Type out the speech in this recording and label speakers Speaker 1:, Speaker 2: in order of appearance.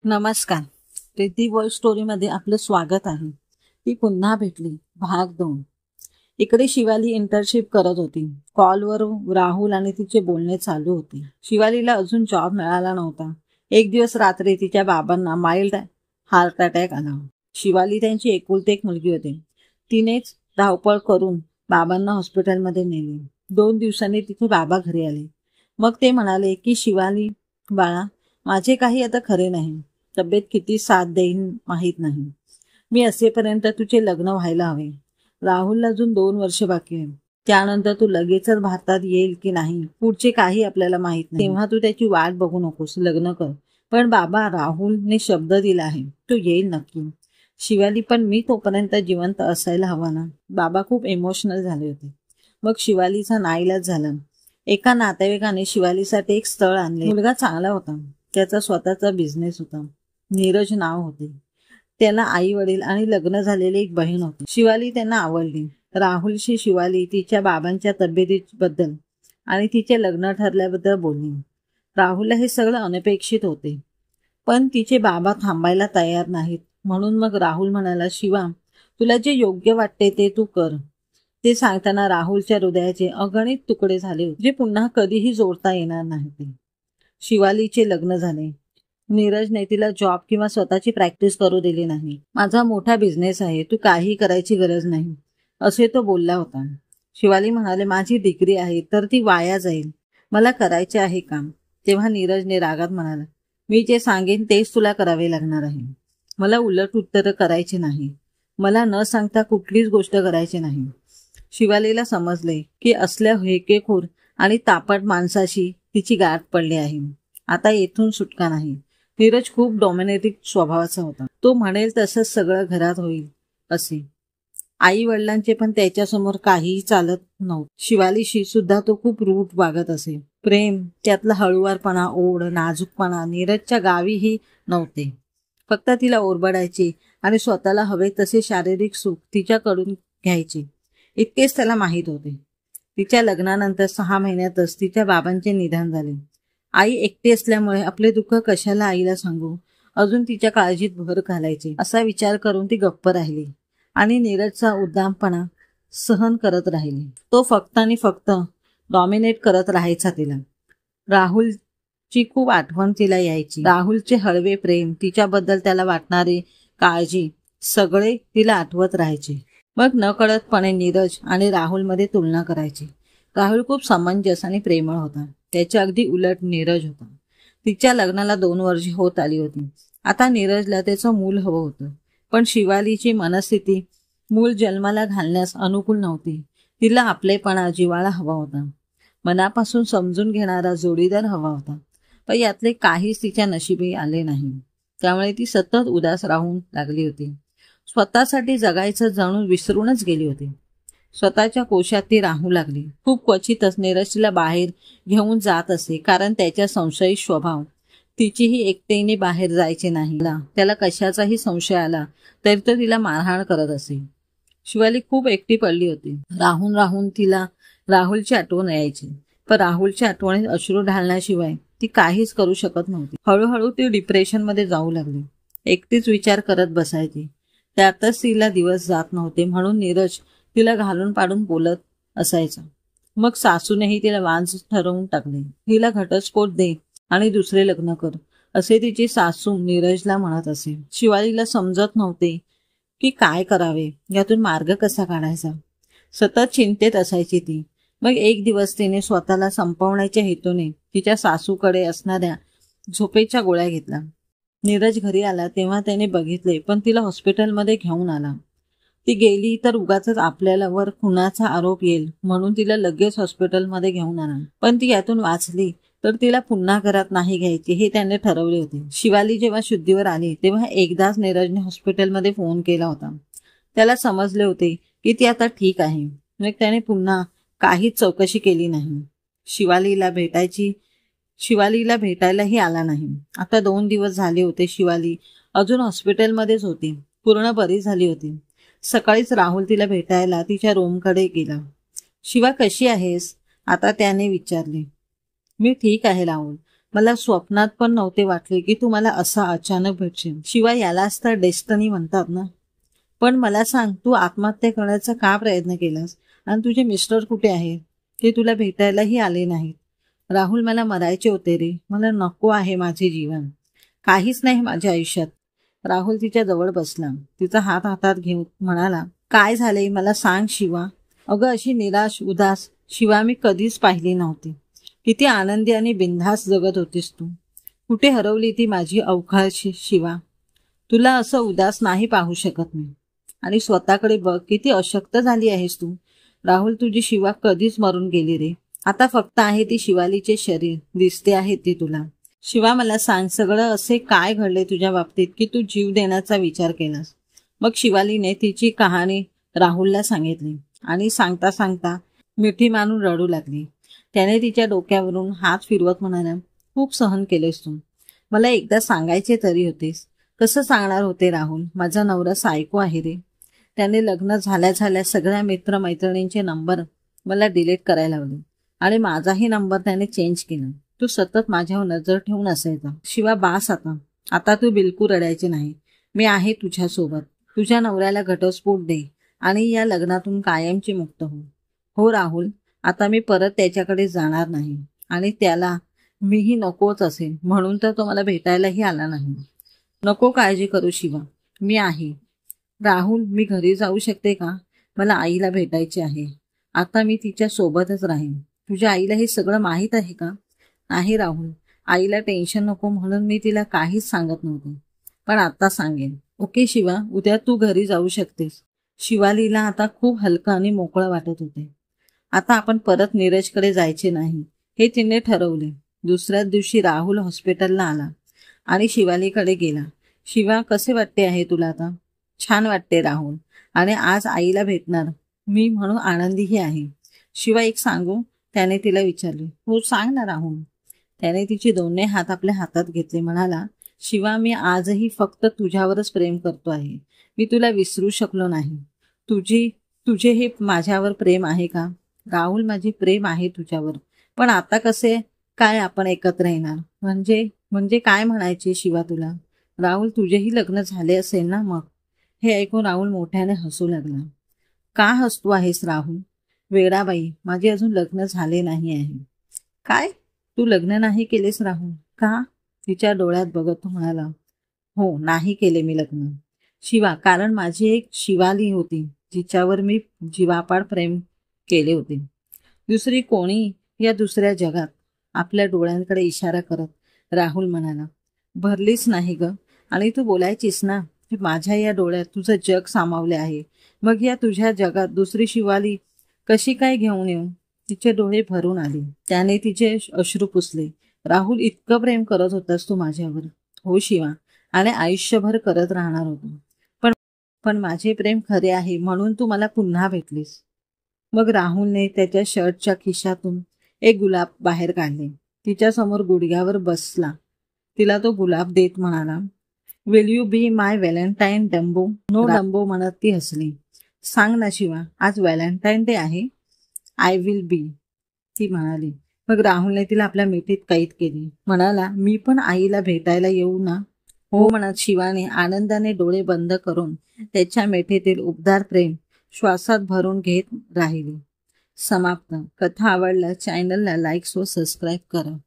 Speaker 1: नमस्कार. प्रीती वर्ल्ड स्टोरीमध्ये आपलं स्वागत आहे. ती पुन्हा भेटली भाग 2. इकडे शिवाली इंटर्नशिप करत होती. कॉलवर राहुल आणि तिचे बोलणे चालू होते. शिवालीला अजून जॉब मिळाला नव्हता. एक दिवस रात्री तिच्या बाबांना माइल्ड हार्ट अटॅक आला. शिवाली त्यांची एकुलती एक मुलगी होती. तिनेच धावपळ करून बाबांना हॉस्पिटलमध्ये नेले. 2 दिवसांनी तिथे बाबा घरी आले. मग ते म्हणाले की शिवाली बाळा, माझे काही आता खरे नाही. तब्येत किती साथ देईन माहीत नाही. मी असेपर्यंत तुझे लग्न व्हायला हवे. राहुलला अजून 2 वर्ष बाकी आहे. त्यानंतर तू लगेचच भारतात येईल की नाही पुढचे काही आपल्याला माहित नाही. तेव्हा तू त्याची वाट बघू नकोस, लग्न कर. पण बाबा, राहुलने शब्द दिला आहे, तो येईल नक्की. शिवाली, पण मी तोपर्यंत जिवंत असायला हवा ना. बाबा खूप इमोशनल झाले होते. मग शिवालीचा नाईलाज झाला. एका नातेवाईकाने शिवालीसाठी एक स्थळ आणले. मुलगा चांगला होता. त्याचा स्वतःचा बिझनेस होता. नीरज नाव होते. त्याला आई वडील आणि लग्न झालेली एक बहीण होती. शिवाली त्यांना आवडली. राहुलशी शिवाली तिच्या बाबांच्या तब्येतीबद्दल आणि तिचे लग्न ठरल्याबद्दल बोलली. राहुलला हे सगळं अनपेक्षित होते, पण तिचे बाबा थांबायला तयार नाहीत. म्हणून मग राहुल म्हणाला, शिवा, तुला जे योग्य वाटते ते तू कर. ते सांगताना राहुलच्या हृदयाचे अगणित तुकडे झाले होते, जे पुन्हा कधीही जोडता येणार नाहीत. शिवालीचे लग्न झाले. नीरजने तिला जॉब किंवा स्वतःची प्रॅक्टिस करू दिली नाही. माझा मोठा बिझनेस आहे, तू काही करायची गरज नाही, असे तो बोलला होता. शिवाली म्हणाले, माझी डिग्री आहे तर ती वाया जाईल, मला करायचे आहे काम. तेव्हा नीरजने रागात म्हणाला, मी जे सांगेन तेच तुला करावे लागणार आहे. मला उलट उत्तर करायचे नाही. मला न सांगता कुठलीच गोष्ट करायची नाही. शिवालीला समजले की असल्या हेकेखोर आणि तापट माणसाशी तिची गाठ पडली आहे. आता येथून सुटका नाही. नीरज खूप डॉमिनेटिंग स्वभावाचा होता. तो म्हणेल तसंच सगळं घरात होईल असे. आई वडिलांचे पण त्याच्यासमोर काहीही चालत नव्हते. शिवालीशी सुद्धा तो खूप रूट वागत असे. प्रेम, त्यातला हळुवारपणा, ओढ, नाजूकपणा नीरजच्या गावीही नव्हते. फक्त तिला ओरबडायचे आणि स्वतःला हवे तसे शारीरिक सुख तिच्याकडून घ्यायचे, इतकेच त्याला माहीत होते. तिच्या लग्नानंतर 6 महिन्यातच तिच्या बाबांचे निधन झाले. आई एकटी असल्यामुळे आपले दुःख कशाला आईला सांगू, अजून तिच्या काळजीत भर घालायची असा विचार करून ती गप्प राहिली आणि नीरजचा उद्दामपणा सहन करत राहिली. तो फक्त आणि फक्त डॉमिनेट करत राहायचा तिला. राहुलची खूप आठवण तिला यायची. राहुलचे हळवे प्रेम, तिच्याबद्दल त्याला वाटणारी काळजी, सगळे तिला आठवत राहायचे. मग नकळतपणे नीरज आणि राहुलमध्ये तुलना करायची. राहुल खूप समंजस आणि प्रेमळ होता. त्याच्या अगदी उलट नीरज होता. तिच्या लग्नाला 2 वर्षे होत आली होती. आता नीरजला त्याचं मूल हवं होतं. पण शिवालीची मनस्थिती मूल जन्माला घालण्यास अनुकूल नव्हती. तिला आपलेपणा, जिव्हाळा हवा होता. मनापासून समजून घेणारा जोडीदार हवा होता. पण यातले काहीच तिच्या नशिबी आले नाही. त्यामुळे ती सतत उदास राहून लागली होती. स्वतःसाठी जगायचं जणू विसरूनच गेली होती. स्वतःच्या कोशात ती राहू लागली. खूप क्वचितच नीरज तिला बाहेर घेऊन जात असे, कारण त्याच्या संशयी स्वभाव तिचीही एकटेने बाहेर जायचे नाही. त्याला कशाचाही संशय आला तरी तो तिला मारहाण करत असे. शिवाली खूप एकटी पडली होती. राहून राहून तिला राहुलची आठवण यायची, पण राहुलच्या आठवणीत अश्रू ढालण्याशिवाय ती काहीच करू शकत नव्हती. हळूहळू ती डिप्रेशनमध्ये जाऊ लागली. एकटीच विचार करत बसायची. त्यातच तिला दिवस जात नव्हते. म्हणून नीरज तिला घालून पाडून बोलत असायचा. मग सासूनेही तिला वांज ठरवून टाकले. हिला घटस्फोट दे आणि दुसरे लग्न कर, असे तिची सासू नीरजला म्हणत असे. शिवालीला समजत नव्हते की काय करावे, यातून मार्ग कसा काढायचा. सतत चिंतेत असायची ती. मग एक दिवस तिने स्वतःला संपवण्याच्या हेतूने तिच्या सासूकडे असणाऱ्या झोपेच्या गोळ्या घेतल्या. नीरज घरी आला तेव्हा त्याने बघितले, पण तिला हॉस्पिटलमध्ये घेऊन आला. ती गेली तर उगाच आपल्यावर खुनाचा आरोप येईल म्हणून तिला लगेच हॉस्पिटलमध्ये घेऊन आला. पण ती यातून वाचली तर तिला पुन्हा घरात नाही घ्यायचे हे त्याने ठरवले होते. शिवाली जेव्हा शुद्धीवर आली तेव्हा एकदाच नीरजने हॉस्पिटलमध्ये फोन केला होता. त्याला समजले होते की ती आता ठीक आहे. मग त्याने पुन्हा काहीच चौकशी केली नाही. शिवालीला भेटायलाही आला नाही. आता 2 दिवस झाले होते. शिवाली अजून हॉस्पिटलमध्येच होती. पूर्ण बरी झाली होती. सकाळीच राहुल तिला भेटायला तिच्या रूमकडे गेला. शिवा, कशी आहेस, आता त्याने विचारले. मी ठीक आहे राहुल, मला स्वप्नात पण नव्हते वाटले की तू मला असा अचानक भेटशील. शिवाय यालाच तर डेस्टनी म्हणतात ना. पण मला सांग, तू आत्महत्या करण्याचा का प्रयत्न केलास? आणि तुझे मिस्टर कुठे आहेत? ते तुला भेटायलाही आले नाहीत. राहुल, मला मरायचे होते रे. मला नको आहे माझे जीवन. काहीच नाही माझ्या आयुष्यात. राहुल तिच्या जवळ बसला. तिचा हात हातात घेऊन म्हणाला, काय झालंय मला सांग शिवा. अगं, अशी निराश उदास शिवा मी कधीच पाहिली नव्हती. किती आनंदी आणि बिनधास्त जगत होतीस तू. कुठे हरवली ती माझी अवकाळी शिवा. तुला असं उदास नाही पाहू शकत मी. आणि स्वतःकडे बघ, किती अशक्त झाली आहेस तू. राहुल, तुझी शिवा कधीच मरून गेली रे. आता फक्त आहे ती शिवालीचे शरीर. दिसते आहे ती तुला. शिवा, मला सांग, सगळं असे काय घडले तुझ्या बाबतीत की तू जीव देण्याचा विचार केलास? मग शिवालीने तिची कहाणी राहुलला सांगितली आणि सांगता सांगता मिठी मारून रडू लागली. त्याने तिच्या डोक्यावरून हात फिरवत म्हणाला, खूप सहन केलेस तू. मला एकदा सांगायचे तरी होतेस. कसं सांगणार होते राहुल, माझा नवरा सायको आहे रे. त्याने लग्न झाल्या झाल्या सगळ्या मित्रमैत्रिणींचे नंबर मला डिलीट करायला लावले आणि माझाही नंबर त्याने चेंज केला. तू सतत माझ्यावर नजर ठेवून असायचा. शिवा, बास आता. आता तू बिलकुल रडायचे नाही. मी आहे तुझ्यासोबत. तुझ्या नवऱ्याला घटस्फोट दे आणि या लग्नातून कायमची मुक्त हो. हो राहुल, आता मी परत त्याच्याकडे जाणार नाही आणि त्याला मीही नकोच असेल म्हणून तर तो मला भेटायलाही आला नाही. नको काळजी करू शिवा, मी आहे. राहुल, मी घरी जाऊ शकते का? मला आईला भेटायचे आहे. आता मी तिच्या सोबतच राहीन. तुझ्या आईला हे सगळं माहीत आहे का? नाही राहुल, आईला टेन्शन नको म्हणून मी तिला काहीच सांगत नव्हते, पण आता सांगेन. ओके शिवा, उद्या तू घरी जाऊ शकतेस. शिवालीला आता खूप हलकं आणि मोकळं वाटत होते. आता आपण परत नीरजकडे जायचे नाही हे तिने ठरवले. दुसऱ्याच दिवशी राहुल हॉस्पिटलला आला आणि शिवालीकडे गेला. शिवा, कसे वाटते आहे तुला आता? छान वाटते राहुल, आणि आज आईला भेटणार मी म्हणून आनंदीही आहे. शिवा, एक सांगू? त्याने तिला विचारले. हो सांग ना राहुल. त्याने तिचे दोन्ही हात आपल्या हातात घेतले. म्हणाला, शिवा, मी आजही फक्त तुझ्यावरच प्रेम करतो आहे. मी तुला विसरू शकलो नाही. तुझे हे माझ्यावर प्रेम आहे का? राहुल, माझे प्रेम आहे तुझ्यावर, पण आता कसे काय आपण एकत्र येणार? म्हणजे काय म्हणायचे शिवा तुला? राहुल, तुझेही लग्न झाले असेल ना मग? हे ऐकून राहुल मोठ्याने हसू लागला. का हसतो आहेस राहुल? वेडाबाई, माझे अजून लग्न झाले नाही आहे. काय? तू लग्न नाही केलेस राहुल? का? तिच्या डोळ्यात बघत तो म्हणाला, हो, नाही केले मी लग्न. शिवा, कारण माझी एक शिवाली होती जिच्यावर मी जीवापाड प्रेम केले होते. दुसरी कोणी या दुसऱ्या जगात. आपल्या डोळ्यांकडे इशारा करत राहुल म्हणाला, भरलीच नाही ग. आणि तू बोलायचीस ना की माझ्या या डोळ्यात तुझं जग सामावले आहे. मग या तुझ्या जगात दुसरी शिवाली कशी काय घेऊन येऊ? तिचे डोळे भरून आले. त्याने तिचे अश्रू पुसले. राहुल, इतकं प्रेम करत होतास तू माझ्यावर? हो शिवा, आणि आयुष्यभर करत राहणार होतो. पण माझे प्रेम खरे आहे म्हणून तू मला पुन्हा भेटलीस. मग राहुलने त्याच्या शर्टच्या खिशातून एक गुलाब बाहेर काढले. तिच्या समोर गुडघ्यावर बसला. तिला तो गुलाब देत म्हणाला, will you be my Valentine Dumbo? No Dumbo म्हणत ती हसली. सांग ना शिवा, आज व्हॅलेंटाईन डे आहे. आय विल बी, ती म्हणाली. मग राहुलने तिला आपल्या मिठीत कैद केली. म्हणाला, मी पण आईला भेटायला येऊ ना? हो म्हणत शिवाने आनंदाने डोळे बंद करून त्याच्या मिठीतील उबदार प्रेम श्वासात भरून घेत राहिली. समाप्त. कथा आवडल्यास चॅनलला लाईक व सबस्क्राईब करा.